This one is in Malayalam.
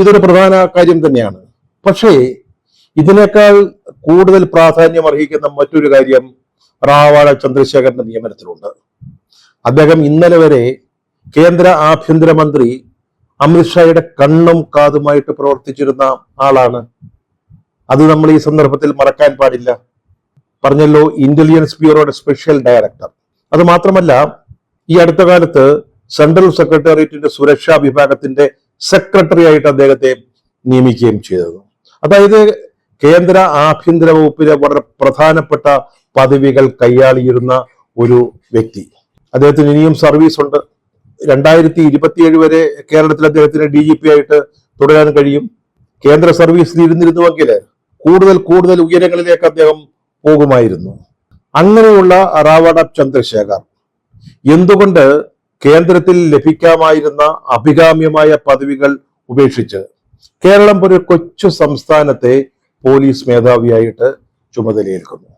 ഇതൊരു പ്രധാന കാര്യം തന്നെയാണ്. പക്ഷേ ഇതിനേക്കാൾ കൂടുതൽ പ്രാധാന്യം അർഹിക്കുന്ന മറ്റൊരു കാര്യം റാവാഡ ചന്ദ്രശേഖരന്റെ നിയമനത്തിലുണ്ട്. അദ്ദേഹം ഇന്നലെ വരെ കേന്ദ്ര ആഭ്യന്തരമന്ത്രി അമിത്ഷായുടെ കണ്ണും കാതുമായിട്ട് പ്രവർത്തിച്ചിരുന്ന ആളാണ്. അത് നമ്മൾ ഈ സന്ദർഭത്തിൽ മറക്കാൻ പാടില്ല. പറഞ്ഞല്ലോ, ഇന്റലിജൻസ് ബ്യൂറോയുടെ സ്പെഷ്യൽ ഡയറക്ടർ. അത് മാത്രമല്ല, ഈ അടുത്ത കാലത്ത് സെൻട്രൽ സെക്രട്ടേറിയറ്റിന്റെ സുരക്ഷാ വിഭാഗത്തിന്റെ സെക്രട്ടറി ആയിട്ട് അദ്ദേഹത്തെ നിയമിക്കുകയും ചെയ്തത്. അതായത് കേന്ദ്ര ആഭ്യന്തര വകുപ്പിലെ വളരെ പ്രധാനപ്പെട്ട പദവികൾ കൈയാളിയിരുന്ന ഒരു വ്യക്തി. അദ്ദേഹത്തിന് ഇനിയും സർവീസ് ഉണ്ട്. 2027 വരെ കേരളത്തിൽ അദ്ദേഹത്തിന് DGP ആയിട്ട് തുടരാൻ കഴിയും. കേന്ദ്ര സർവീസിൽ ഇരുന്നിരുന്നുവെങ്കിൽ കൂടുതൽ കൂടുതൽ ഉയരങ്ങളിലേക്ക് അദ്ദേഹം പോകുമായിരുന്നു. അങ്ങനെയുള്ള റാവാഡ ചന്ദ്രശേഖർ എന്തുകൊണ്ട് കേന്ദ്രത്തിൽ ലഭിക്കാമായിരുന്ന അഭികാമ്യമായ പദവികൾ ഉപേക്ഷിച്ച് കേരളം ഒരു കൊച്ചു സംസ്ഥാനത്തെ പോലീസ് മേധാവിയായിട്ട് ചുമതലയേൽക്കുന്നു?